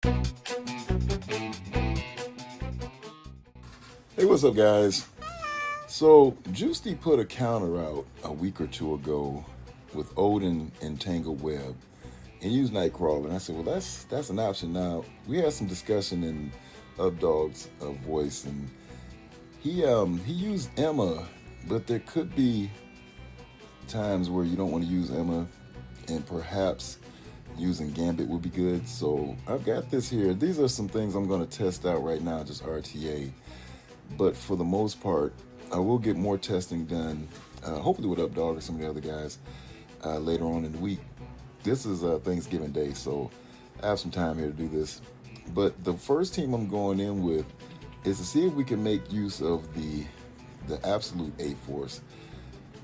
Hey, what's up, guys? So, Juicy put a counter out a week or two ago with Odin and Tangled Web and used Nightcrawler. And I said, well, that's an option. Now, we had some discussion in Updog's voice, and he used Emma, but there could be times where you don't want to use Emma, and perhaps using Gambit would be good. So I've got this here. These are some things I'm going to test out right now, just RTA. But for the most part, I will get more testing done, hopefully with Updog or some of the other guys later on in the week. This is Thanksgiving Day, so I have some time here to do this. But the first team I'm going in with is to see if we can make use of the absolute A-Force.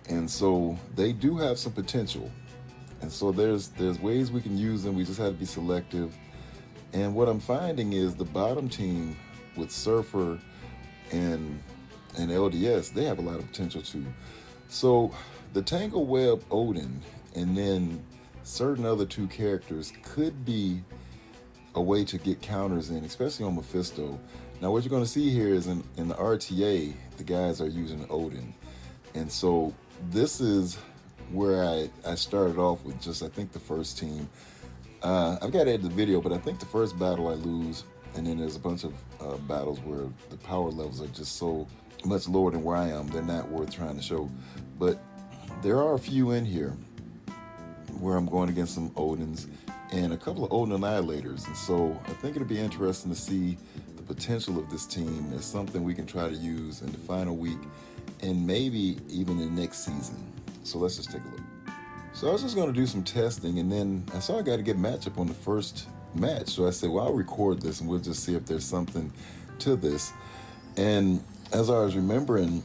And so they do have some potential. And so there's ways we can use them. We just have to be selective. And what I'm finding is the bottom team with Surfer and LDS, they have a lot of potential too. So the Tangled Web Odin and then certain other two characters could be a way to get counters in, especially on Mephisto. Now what you're going to see here is in the RTA, the guys are using Odin. And so this is where I started off with just, I think, the first team. I've got to edit the video, but I think the first battle I lose, and then there's a bunch of battles where the power levels are just so much lower than where I am, they're not worth trying to show. But there are a few in here where I'm going against some Odins and a couple of Odin Annihilators. And so I think it'll be interesting to see the potential of this team as something we can try to use in the final week and maybe even in next season. So let's just take a look. So I was just going to do some testing, and then I saw I got to get matchup on the first match. So I said, well, I'll record this and we'll just see if there's something to this. And as I was remembering,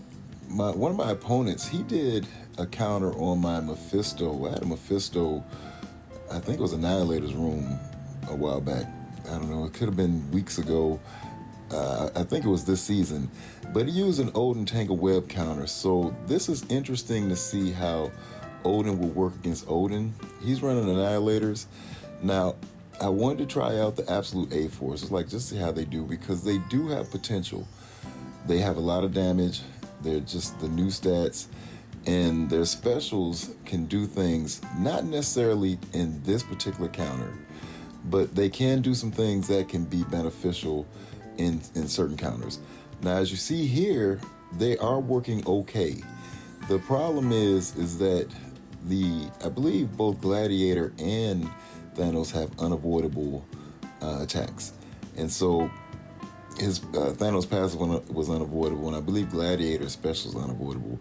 one of my opponents, he did a counter on my Mephisto. I had a Mephisto, I think it was Annihilator's room a while back. I don't know, it could have been weeks ago. I think it was this season. But he used an Odin Tangled Web counter. So this is interesting to see how Odin will work against Odin. He's running Annihilators. Now, I wanted to try out the Absolute A-Force. It's like, just see how they do, because they do have potential. They have a lot of damage. They're just the new stats. And their specials can do things, not necessarily in this particular counter, but they can do some things that can be beneficial in certain counters. Now, as you see here, they are working okay. The problem is that I believe both Gladiator and Thanos have unavoidable attacks. And so his Thanos passive was unavoidable, and I believe Gladiator's special is unavoidable.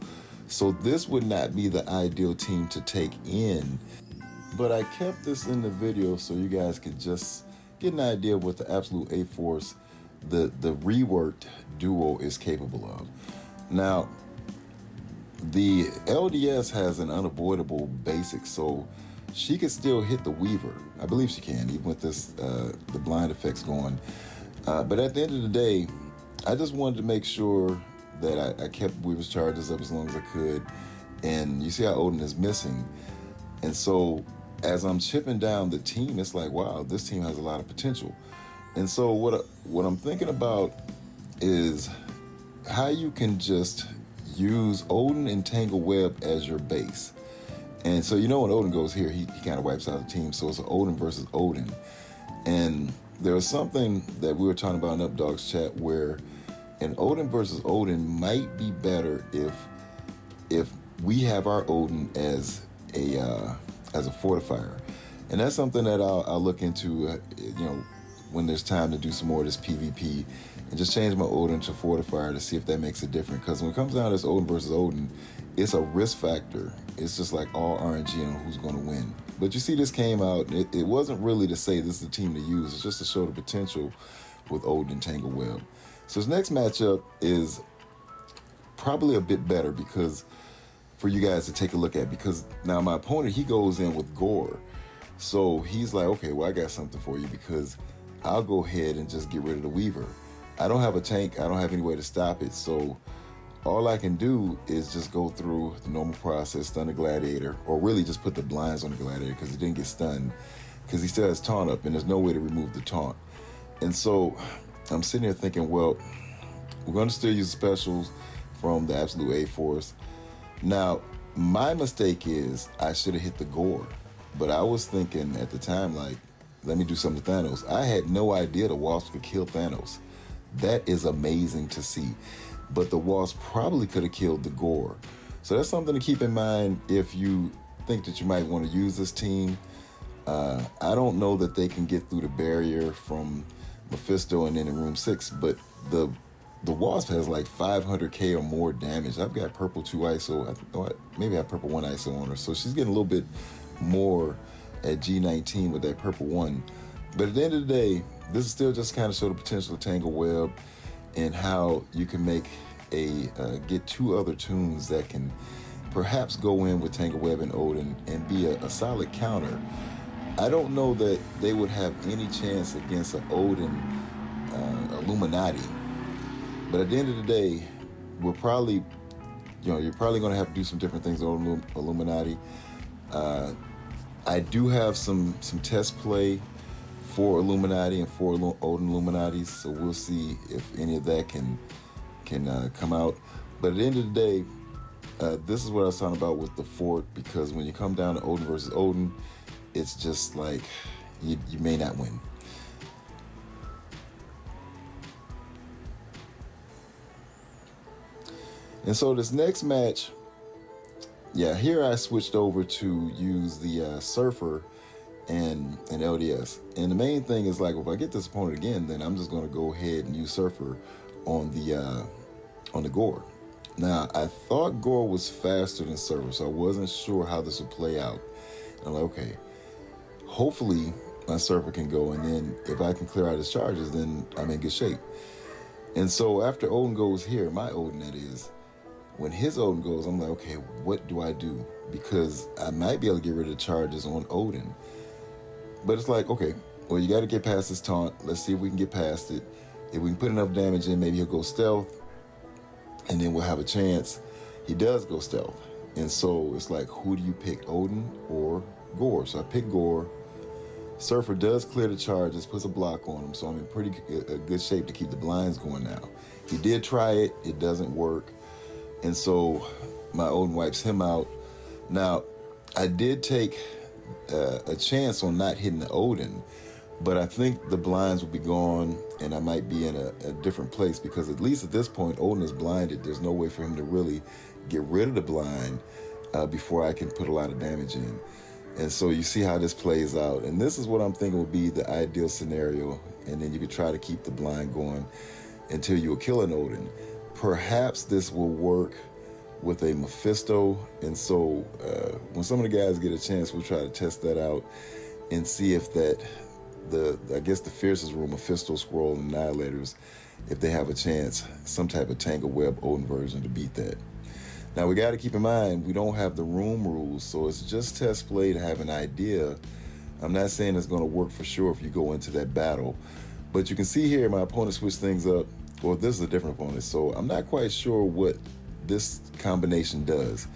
So this would not be the ideal team to take in. But I kept this in the video so you guys could just get an idea of what the Absolute A-Force, the reworked duo, is capable of. Now, the LDS has an unavoidable basic, so she could still hit the Weaver. I believe she can, even with this the blind effects going. But at the end of the day, I just wanted to make sure that I kept Weaver's charges up as long as I could. And you see how Odin is missing. And so as I'm chipping down the team, it's like, wow, this team has a lot of potential. And so what I'm thinking about is how you can just use Odin and Tangled Web as your base. And so, you know, when Odin goes here, he kind of wipes out the team. So it's Odin versus Odin. And there was something that we were talking about in Updog's chat where an Odin versus Odin might be better if we have our Odin as a fortifier. And that's something that I'll look into, when there's time to do some more of this PvP and just change my Odin to fortifier to see if that makes a difference. Because when it comes down to this Odin versus Odin, it's a risk factor. It's just like all RNG on who's going to win. But you see, this came out. It wasn't really to say this is the team to use. It's just to show the potential with Odin and Tangled Web. So his next matchup is probably a bit better because for you guys to take a look at, because now my opponent, he goes in with Gore. So he's like, okay, well, I got something for you because I'll go ahead and just get rid of the Weaver. I don't have a tank. I don't have any way to stop it. So all I can do is just go through the normal process, stun the Gladiator, or really just put the blinds on the Gladiator because he didn't get stunned because he still has taunt up and there's no way to remove the taunt. And so I'm sitting here thinking, well, we're going to still use specials from the Absolute A-Force. Now, my mistake is I should have hit the gore. But I was thinking at the time, like, let me do something to Thanos. I had no idea the Wasp could kill Thanos. That is amazing to see. But the Wasp probably could have killed the gore. So that's something to keep in mind if you think that you might want to use this team. I don't know that they can get through the barrier from Mephisto and then in room 6, but the Wasp has like 500k or more damage. I've got purple 2 ISO. Maybe I have purple 1 ISO on her. So she's getting a little bit more at G19 with that purple 1. But at the end of the day, this is still just kind of show the potential of Tangle Web and how you can make get 2 other tunes that can perhaps go in with Tangle Web and Odin and be a solid counter. I don't know that they would have any chance against an Odin Illuminati. But at the end of the day, you're probably going to have to do some different things on Illuminati. I do have some test play for Illuminati and for Odin Illuminatis, so we'll see if any of that can come out. But at the end of the day, this is what I was talking about with the fort, because when you come down to Odin versus Odin, it's just like you may not win. And so this next match, here I switched over to use the Surfer and LDS. And the main thing is, like, if I get this opponent again, then I'm just going to go ahead and use Surfer on the Gore. Now, I thought Gore was faster than Surfer, so I wasn't sure how this would play out. I'm like, okay, hopefully my Surfer can go, and then if I can clear out his charges, then I'm in good shape. And so after Odin goes here, my Odin that is, when his Odin goes, I'm like, okay, what do I do? Because I might be able to get rid of the charges on Odin. But it's like, okay, well, you got to get past this taunt. Let's see if we can get past it. If we can put enough damage in, maybe he'll go stealth, and then we'll have a chance. He does go stealth. And so it's like, who do you pick, Odin or Gore? So I pick Gore. Surfer does clear the charges, puts a block on him, so I'm in pretty good shape to keep the blinds going now. He did try it. It doesn't work. And so my Odin wipes him out. Now, I did take a chance on not hitting the Odin, but I think the blinds will be gone and I might be in a different place, because at least at this point, Odin is blinded. There's no way for him to really get rid of the blind before I can put a lot of damage in. And so you see how this plays out. And this is what I'm thinking would be the ideal scenario. And then you could try to keep the blind going until you will kill an Odin. Perhaps this will work with a Mephisto. And so when some of the guys get a chance, we'll try to test that out and see if I guess the fiercest rule, Mephisto, Skrull, and Annihilators, if they have a chance, some type of Tangle Web Odin version to beat that. Now, we got to keep in mind, we don't have the room rules, so it's just test play to have an idea. I'm not saying it's going to work for sure if you go into that battle. But you can see here, my opponent switched things up. Well, this is a different opponent, so I'm not quite sure what this combination does.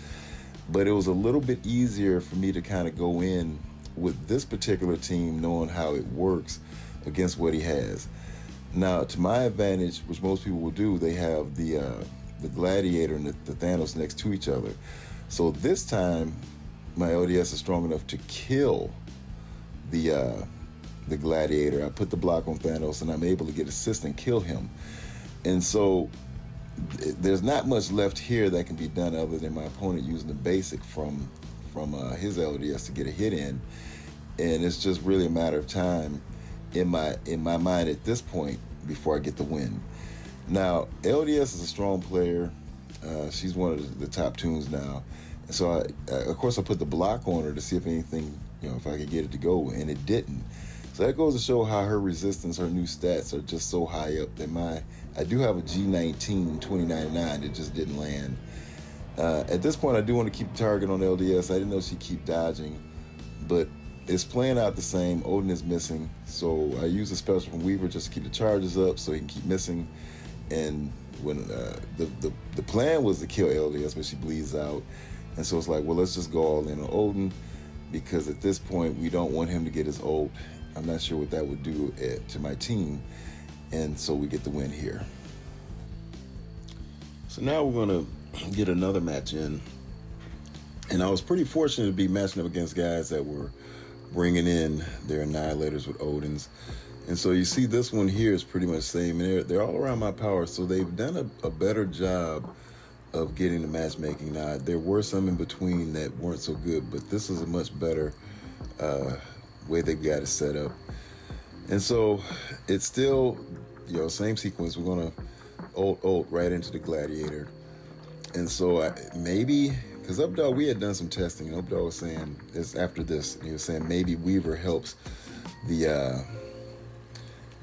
But it was a little bit easier for me to kind of go in with this particular team, knowing how it works against what he has. Now, to my advantage, which most people will do, they have the Gladiator and the Thanos next to each other. So this time, my ODS is strong enough to kill the Gladiator. I put the block on Thanos, and I'm able to get assist and kill him. And so there's not much left here that can be done other than my opponent using the basic from his LDS to get a hit in. And it's just really a matter of time in my mind at this point before I get the win. Now, LDS is a strong player. She's one of the top tunes now. And so, of course, I put the block on her to see if anything, if I could get it to go, and it didn't. So that goes to show how her resistance, her new stats are just so high up that I do have a G19 2099 that just didn't land. At this point, I do want to keep the target on LDS. I didn't know she'd keep dodging, but it's playing out the same. Odin is missing, so I use a special from Weaver just to keep the charges up so he can keep missing. And when the plan was to kill LDS, but she bleeds out, and so it's like, well, let's just go all in on Odin, because at this point we don't want him to get his ult I'm not sure what that would do to my team. And so we get the win here. So now we're going to get another match in. And I was pretty fortunate to be matching up against guys that were bringing in their Annihilators with Odins. And so you see this one here is pretty much the same. And they're all around my power. So they've done a better job of getting the matchmaking. Now, there were some in between that weren't so good, but this is a much better way they've got it set up. And so it's still, same sequence. We're going to ult right into the Gladiator. And so maybe, because Updog, we had done some testing, and Updog was saying, it's after this, he was saying maybe Weaver helps the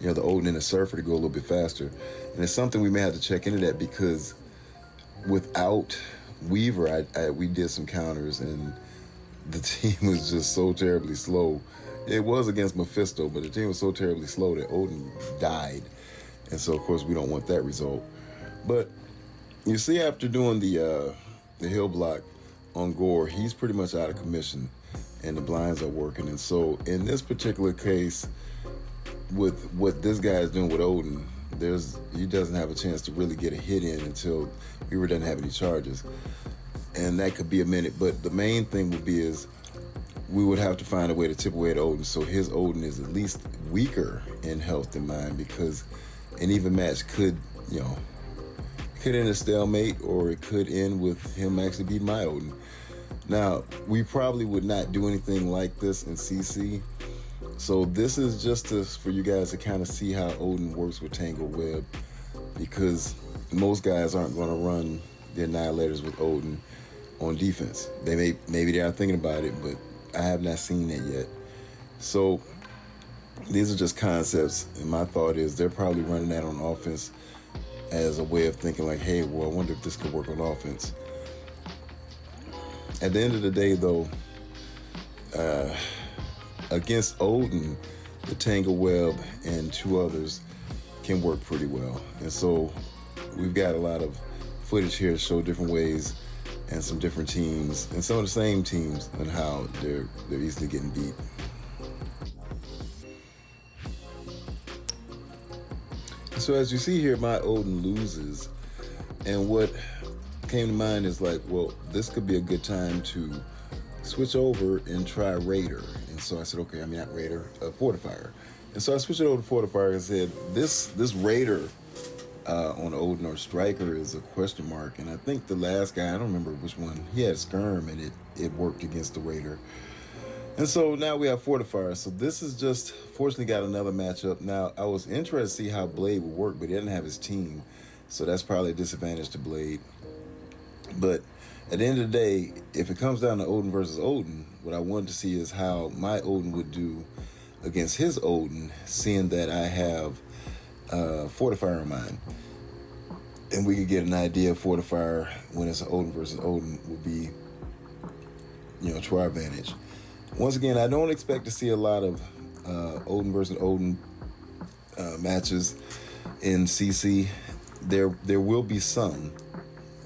Odin and the Surfer to go a little bit faster. And it's something we may have to check into that, because without Weaver, we did some counters, and the team was just so terribly slow. It was against Mephisto, but the team was so terribly slow that Odin died. And so, of course, we don't want that result. But you see, after doing the hill block on Gore, he's pretty much out of commission, and the blinds are working. And so, in this particular case, with what this guy is doing with Odin, he doesn't have a chance to really get a hit in until Weaver doesn't have any charges. And that could be a minute. But the main thing would be is we would have to find a way to tip away at Odin, so his Odin is at least weaker in health than mine, because an even match could end a stalemate, or it could end with him actually beating my Odin. Now, we probably would not do anything like this in CC, so this is just for you guys to kind of see how Odin works with Tangled Web, because most guys aren't going to run the Annihilators with Odin on defense. Maybe they are thinking about it, but I have not seen that yet. So these are just concepts, and my thought is they're probably running that on offense as a way of thinking like, hey, well, I wonder if this could work on offense. At the end of the day, though, against Odin, the Tangle Web and two others can work pretty well. And so we've got a lot of footage here to show different ways and some different teams and some of the same teams and how they're easily getting beat. So as you see here, my Odin loses, and what came to mind is like, well, this could be a good time to switch over and try Raider. And so I said, okay, not Raider, Fortifier. And so I switched it over to Fortifier and said, this Raider on Odin or Striker is a question mark. And I think the last guy, I don't remember which one, he had Skirm, and it worked against the Raider. And so now we have Fortifier. So this is just, fortunately, got another matchup. Now, I was interested to see how Blade would work, but he didn't have his team. So that's probably a disadvantage to Blade. But at the end of the day, if it comes down to Odin versus Odin, what I wanted to see is how my Odin would do against his Odin, seeing that I have Fortifier in mind. And we could get an idea of Fortifier when it's an Odin versus Odin would be, to our advantage. Once again, I don't expect to see a lot of Odin versus Odin matches in CC. There will be some,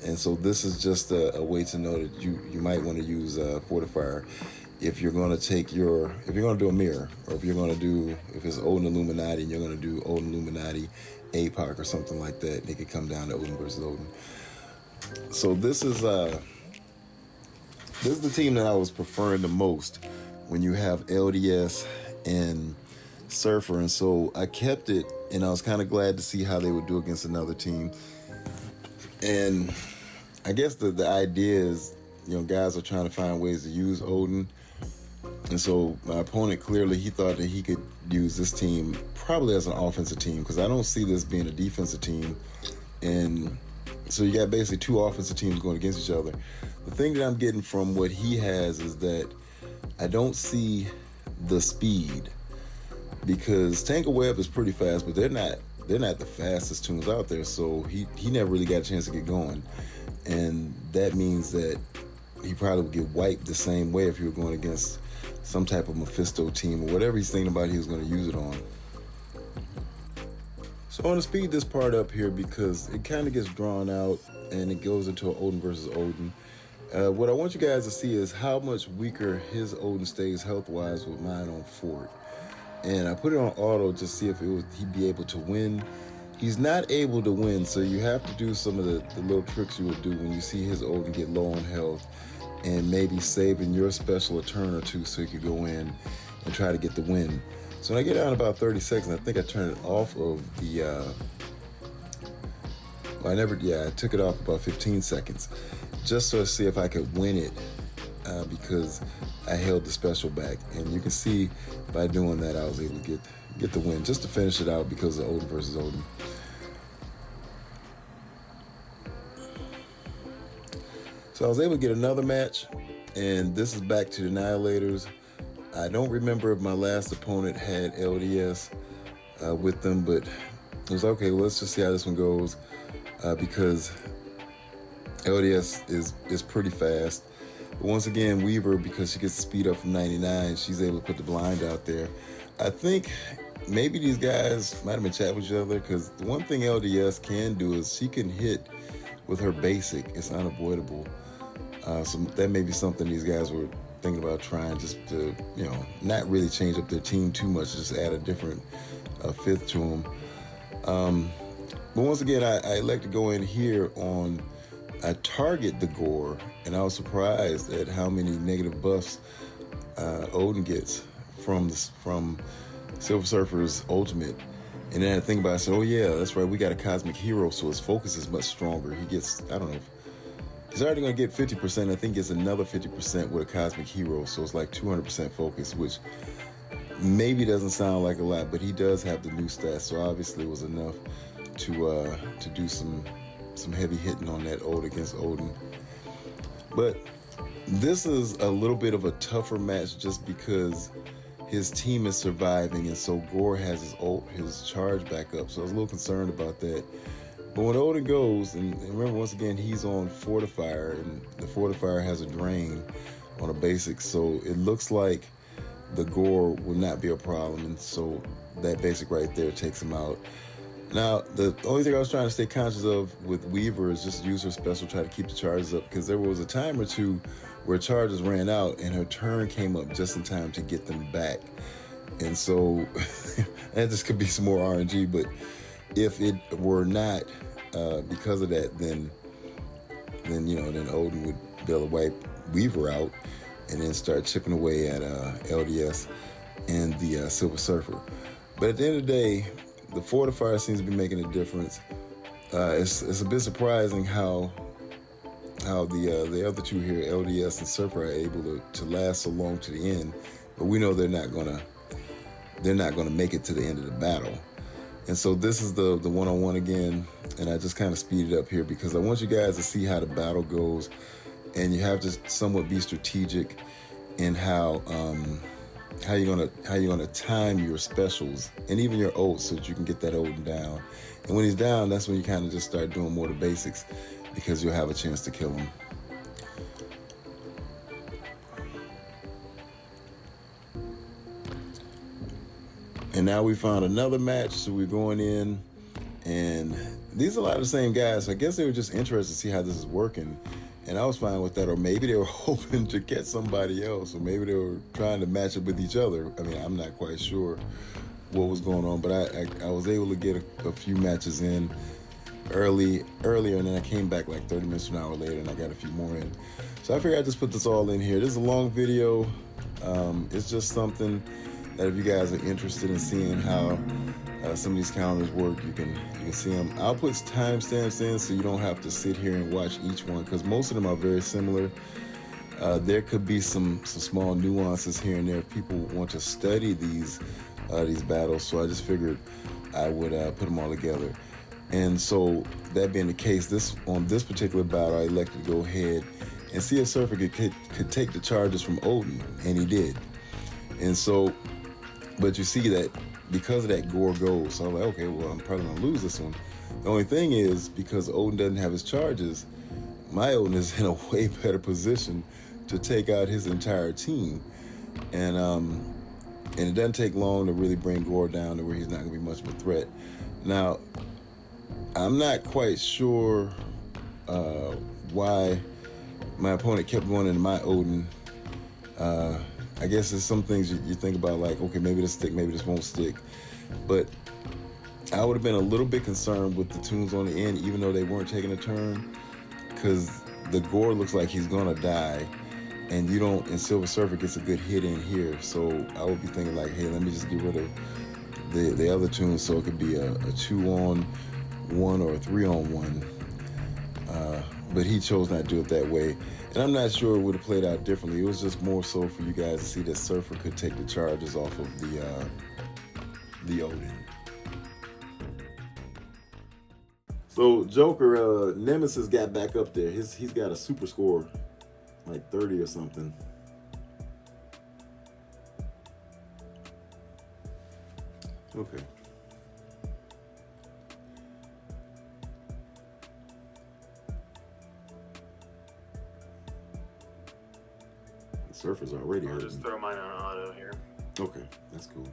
and so this is just a way to know that you might want to use Fortifier if you're going to if you're going to do a mirror, or if it's Odin Illuminati and you're going to do Odin Illuminati APOC or something like that. It could come down to Odin versus Odin. So this is the team that I was preferring the most when you have LDS and Surfer, and so I kept it, and I was kind of glad to see how they would do against another team. And I guess the idea is, guys are trying to find ways to use Odin, and so my opponent clearly, he thought that he could use this team probably as an offensive team, because I don't see this being a defensive team. And so you got basically two offensive teams going against each other. The thing that I'm getting from what he has is that I don't see the speed, because Tangle Web is pretty fast, but they're not the fastest tunes out there. So he never really got a chance to get going, and that means that he probably would get wiped the same way if you were going against some type of Mephisto team or whatever he's thinking about he was going to use it on. So I want to speed this part up here because it kind of gets drawn out and it goes into an Odin versus Odin. What I want you guys to see is how much weaker his Odin stays health-wise with mine on Fort. and I put it on auto to see if he'd be able to win. He's not able to win, so you have to do some of the little tricks you would do when you see his Odin get low on health, and maybe saving your special a turn or two so you could go in and try to get the win. So when I get down about 30 seconds, I think I turned it off of the, I took it off about 15 seconds, just to see if I could win it, because I held the special back. And you can see by doing that, I was able to get the win, just to finish it out because of Odin versus Odin. So I was able to get another match, and this is back to the Annihilators. I don't remember if my last opponent had LDS with them, but it was okay. Well, let's just see how this one goes, because LDS is pretty fast. But once again, Weaver, because she gets the speed up from 99, she's able to put the blind out there. I think maybe these guys might have been chatting with each other, because the one thing LDS can do is she can hit with her basic. It's unavoidable. So that may be something these guys were thinking about trying, just to, not really change up their team too much, just add a different fifth to them. But once again, I like to go in here I target the Gore, and I was surprised at how many negative buffs Odin gets from Silver Surfer's ultimate. And then I think about it, I said, oh yeah, that's right, we got a cosmic hero, so his focus is much stronger. He gets, I don't know, he's already going to get 50%. I think it's another 50% with a cosmic hero, so it's like 200% focus, which maybe doesn't sound like a lot, but he does have the new stats, so obviously it was enough to do some heavy hitting on that ult against Odin. But this is a little bit of a tougher match just because his team is surviving, and so Gore has his charge back up, so I was a little concerned about that. But when Odin goes, and remember, once again, he's on Fortifier, and the Fortifier has a drain on a basic, so it looks like the Gore will not be a problem, and so that basic right there takes him out. Now, the only thing I was trying to stay conscious of with Weaver is just use her special, try to keep the charges up, because there was a time or two where charges ran out and her turn came up just in time to get them back. And so, and this could be some more RNG, but if it were not because of that, then Odin would be able to wipe Weaver out and then start chipping away at LDS and the Silver Surfer. But at the end of the day, the Fortifier seems to be making a difference. It's a bit surprising how the other two here, LDS and Surfer, are able to last so long to the end. But we know they're not gonna make it to the end of the battle. And so this is the one-on-one again, and I just kind of speed it up here because I want you guys to see how the battle goes, and you have to somewhat be strategic in how you're gonna time your specials and even your ults so that you can get that Odin down. And when he's down, that's when you kind of just start doing more of the basics, because you'll have a chance to kill him. And now we found another match, so we're going in, and these are a lot of the same guys. So I guess they were just interested to see how this is working, and I was fine with that. Or maybe they were hoping to get somebody else, or maybe they were trying to match up with each other. I mean, I'm not quite sure what was going on, but I was able to get a few matches in earlier, and then I came back like 30 minutes to an hour later, and I got a few more in. So I figured I'd just put this all in here. This is a long video. It's just something that if you guys are interested in seeing how some of these counters work, you can see them. I'll put timestamps in so you don't have to sit here and watch each one, because most of them are very similar. There could be some small nuances here and there if people want to study these battles, so I just figured I would put them all together. And so that being the case, on this particular battle, I elected to go ahead and see if Surfer could take the charges from Odin, and he did. And so, but you see that because of that, Gore goes. So I'm like, okay, well, I'm probably gonna lose this one. The only thing is, because Odin doesn't have his charges, my Odin is in a way better position to take out his entire team. And it doesn't take long to really bring Gore down to where he's not gonna be much of a threat. Now, I'm not quite sure why my opponent kept going into my Odin. I I guess there's some things you think about, like, okay, maybe this stick, maybe this won't stick. But I would have been a little bit concerned with the tunes on the end, even though they weren't taking a turn, because the gore looks like he's gonna die, and you don't. And Silver Surfer gets a good hit in here, so I would be thinking like, hey, let me just get rid of the other tunes, so it could be a 2-on-1 or a 3-on-1. But he chose not to do it that way. And I'm not sure it would have played out differently. It was just more so for you guys to see that Surfer could take the charges off of the Odin. So Joker, Nemesis got back up there. He's got a super score, like 30 or something. Okay. Surfer's already hurting. I'll just throw mine on auto here. Okay, that's cool.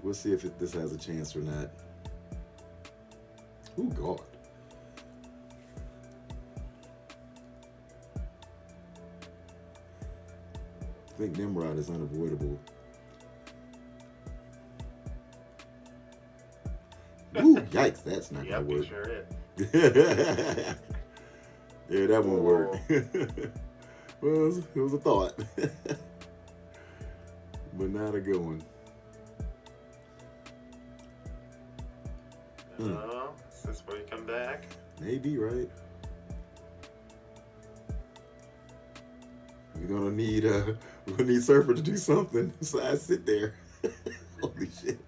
We'll see if this has a chance or not. Oh, God. I think Nimrod is unavoidable. Ooh, yikes, that's not going to work. Sure is. Yeah, that won't work. Well, it was a thought. But not a good one. Is this where you come back? Maybe, right? We're gonna need Surfer to do something. So I sit there. Holy shit.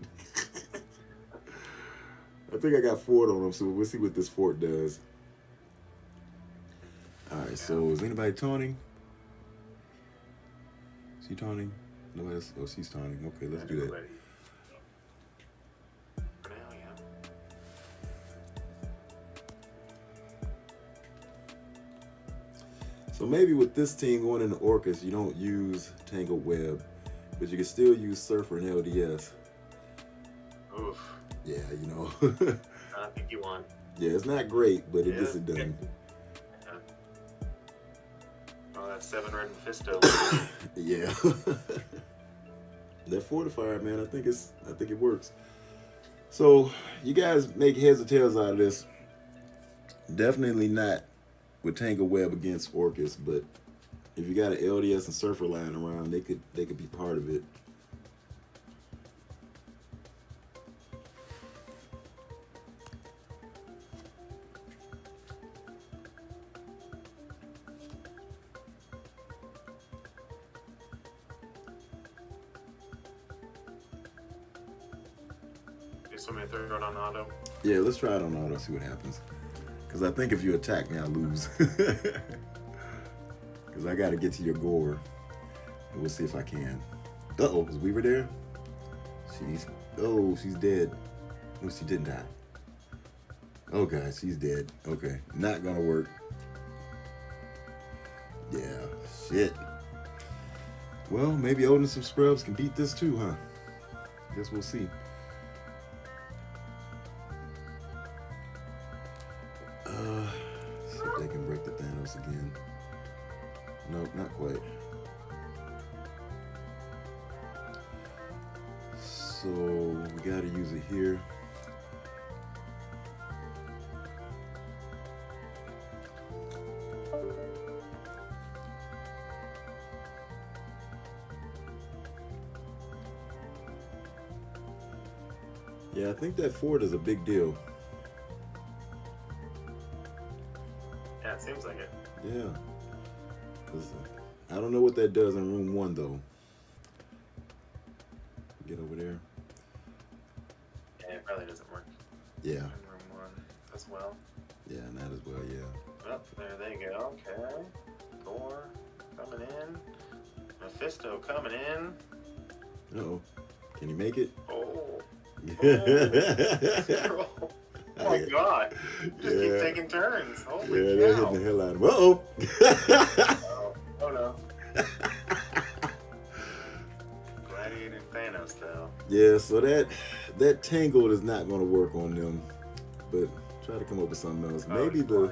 I think I got Ford on him, so we'll see what this Ford does. Alright, so is anybody taunting? Is he taunting? Nobody else? Oh, she's taunting. Okay, let's do that. For now, yeah. So maybe with this team going into Orchis, you don't use Tangled Web, but you can still use Surfer and LDS. Oof. Yeah, you know. I think you won. Yeah, it's not great, but it gets it done. Oh, that's 7 red Mephisto. Yeah. That fortifier, man, I think it works. So you guys make heads or tails out of this. Definitely not with Tangled Web against Orchis, but if you got an LDS and Surfer lying around, they could be part of it. So I'm gonna throw it on auto. Yeah, let's try it on auto, see what happens. Because I think if you attack me, I lose. Because I got to get to your gore. And we'll see if I can. Uh-oh, is Weaver there? She's dead. Oh, she didn't die. Oh, God, she's dead. Okay, not going to work. Yeah, shit. Well, maybe Odin and some scrubs can beat this too, huh? Guess we'll see. See if they can break the Thanos again. Nope, not quite. So we gotta use it here. Yeah, I think that Ford is a big deal. Yeah, it seems like it. Yeah. Because I don't know what that does in room 1, though. Get over there. Yeah, it probably doesn't work. Yeah. In room 1 as well. Yeah, not as well, yeah. Oh, there they go. Okay. Gore coming in. Mephisto coming in. Uh-oh. Can he make it? Oh. Skrull. Oh my God. You just keep taking turns. Holy cow. They're hitting the hell out of him. Uh-oh. Oh no. Gladiator and Thanos though. Yeah, so that Tangled is not going to work on them. But try to come up with something else. Maybe the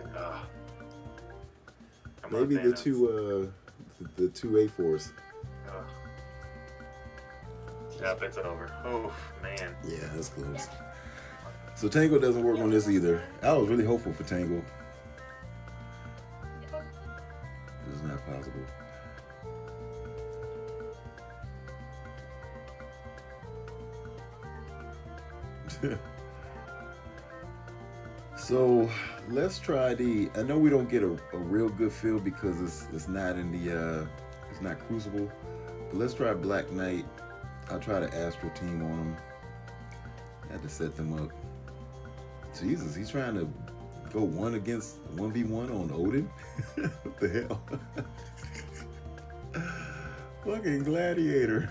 two A-Force. Yep, it's over. Oh, man. Yeah, that's close. So Tango doesn't work on this either. I was really hopeful for Tango. It's not possible. So let's try the. I know we don't get a real good feel because it's not in the it's not Crucible, but let's try Black Knight. I'll try the Astral team on him. I had to set them up. Jesus, he's trying to go 1v1 on Odin. What the hell? Fucking gladiator.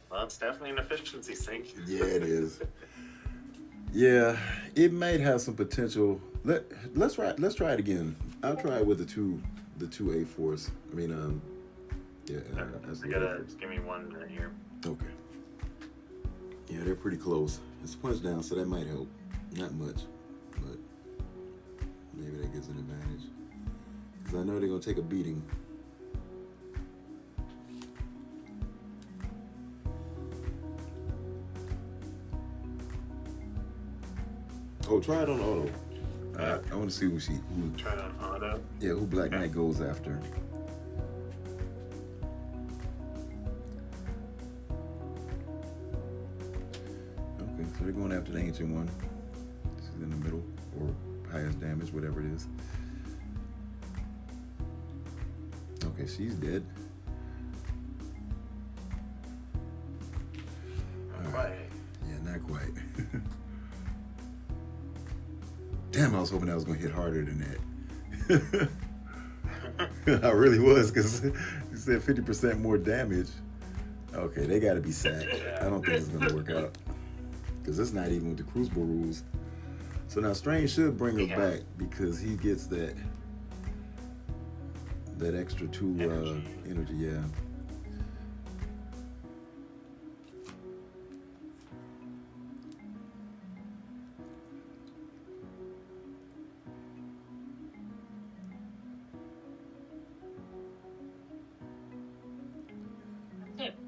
Well, it's definitely an efficiency sink. Yeah, it is. Yeah, it might have some potential. Let's try it again. I'll try it with the two A4s. I mean, yeah. You gotta give me 1 minute here. Okay. Yeah, they're pretty close. It's punch down, so that might help. Not much, but maybe that gives an advantage. Because I know they're gonna take a beating. Oh, try it on auto. I want to see who Try it on auto. Yeah, who Black Knight goes after. Okay, so they're going after the ancient one. She's in the middle, or highest damage, whatever it is. Okay, she's dead. Not quite. Yeah, not quite. Damn, I was hoping I was going to hit harder than that. I really was, because you said 50% more damage. Okay, they got to be sacked. I don't think it's going to work out. Because it's not even with the Crucible rules. So now Strange should bring her back, because he gets that extra 2 energy, yeah.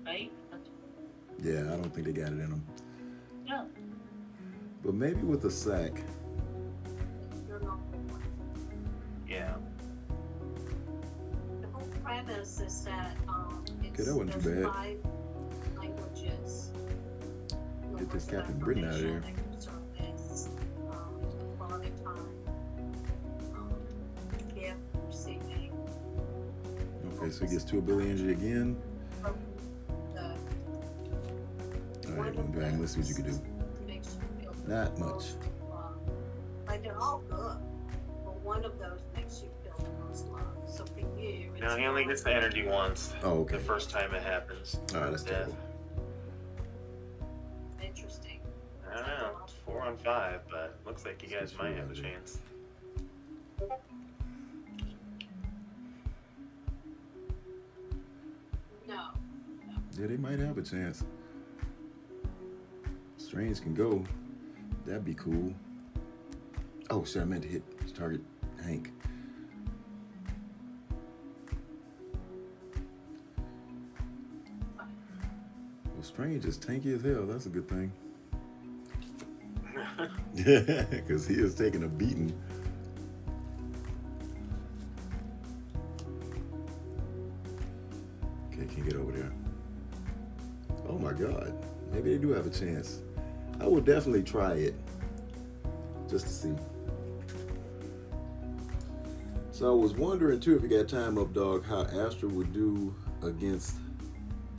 Right? Yeah, I don't think they got it in them. No. But maybe with the sack. Yeah. The whole premise is that Okay, that wasn't too there's bad. 5 languages. Get this Captain Britain out of there. Okay, so he gets 2 ability energy again. Alright, well, Dragon, let's see what you can do. Not much. Like they're all good, but one of those makes you feel the most love. So for you, it's No, he only gets the energy once. Oh, okay. The first time it happens. Alright, that's Death. terrible. interesting. I don't know. It's 4 on 5, but looks like you guys might have a chance. No. Yeah, they might have a chance. Strange can go. That'd be cool. Oh, shit, I meant to hit target Hank. Well, Strange is tanky as hell. That's a good thing. Yeah, because he is taking a beating. Okay, can't get over there. Oh my God. Maybe they do have a chance. I would definitely try it. Just to see. So I was wondering too, if you got time, Updog, how Astral would do against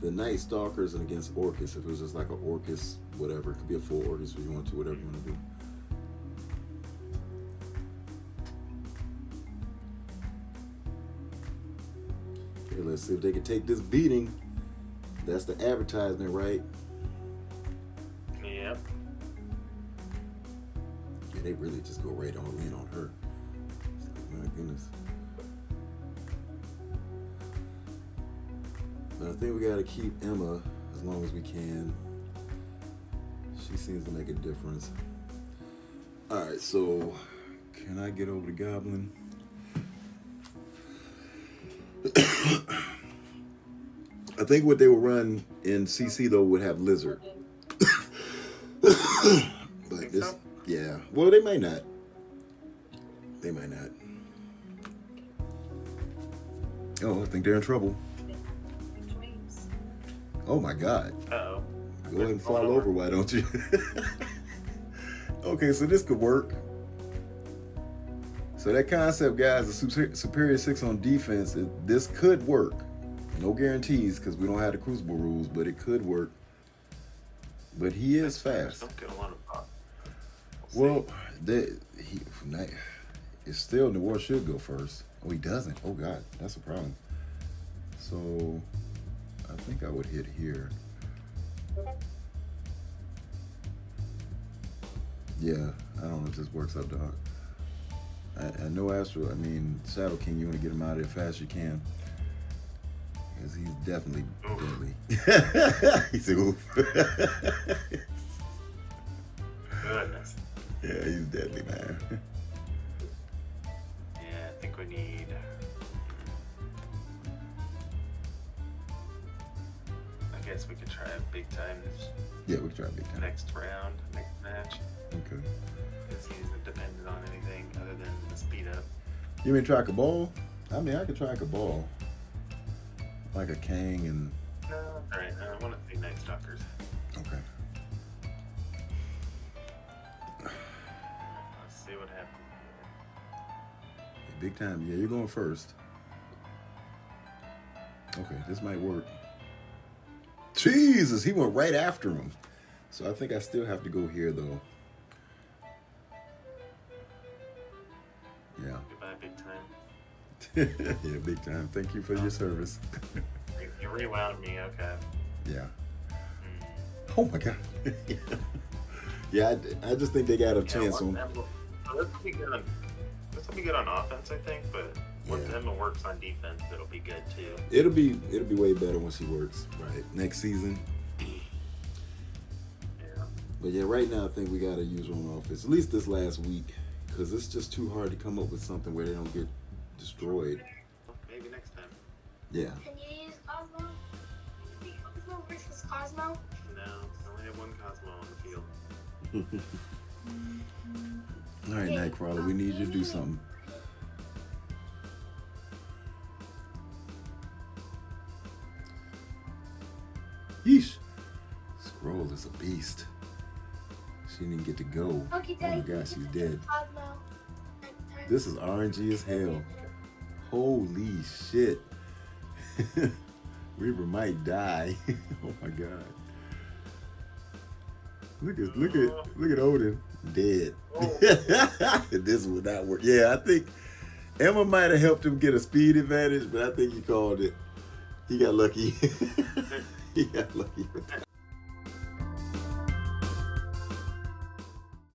the Night Stalkers and against Orchis. If it was just like an Orchis, whatever. It could be a full Orchis if you want to, whatever you want to do. Okay, let's see if they can take this beating. That's the advertisement, right? Yep. Yeah, they really just go right on in on her. It's like, my goodness. But I think we gotta keep Emma as long as we can. She seems to make a difference. Alright, so can I get over the Goblin? think what they would run in CC though would have Lizard. But this, so? yeah. Well, they might not. They might not. Oh, I think they're in trouble. Dreams. Oh my God. Uh-oh. Go ahead and fall over, why don't you? Okay, so this could work. So that concept, guys, the superior 6 on defense, this could work. No guarantees because we don't have the Crucible rules, but it could work. But he is fast. Don't get a lot of pop. Well, it's still Noir should go first. Oh, he doesn't. Oh God, that's a problem. So I think I would hit here. Yeah, I don't know if this works out, dog. I know Astral, Shadow King, you want to get him out of there fast as you can. Because he's definitely deadly. He said, oof. Goodness. Yeah, he's deadly, man. Yeah, I think we need... I guess we could try a big time Yeah, we can try big time. next round, next match. Okay. Because he isn't dependent on anything other than the speed up. You mean track a ball? I could track a ball. Like a Kang and... No, alright, I want to see Night Stalkers. Okay. Let's see what happens. Big time. Yeah, you're going first. Okay, this might work. Jesus, he went right after him. So I think I still have to go here, though. Yeah. Goodbye, big time. Yeah, big time. Thank you for your service. You rewound me, okay. Yeah. Oh my God. Yeah, I just think they got a chance on. This will be good on. This will be good on offense, I think. But once Yeah. Emma works on defense, it'll be good too. It'll be way better once he works. Right. Next season. Yeah. But yeah, right now I think we gotta use her on offense. At least this last week, because it's just too hard to come up with something where they don't get destroyed. Maybe next time. Yeah. Can you use Cosmo? Cosmo versus Cosmo? No, I only have one Cosmo on the field. All right, Nightcrawler, we need you to do something. Yeesh. Skrull is a beast. She didn't even get to go. Okay, Oh my Daddy, gosh, she's dead. Cosmo. This is RNG as hell. Holy shit. Reaper might die. Oh my God. Look at Odin. Dead. This would not work. Yeah, I think Emma might have helped him get a speed advantage, but I think he called it. He got lucky. He got lucky with that.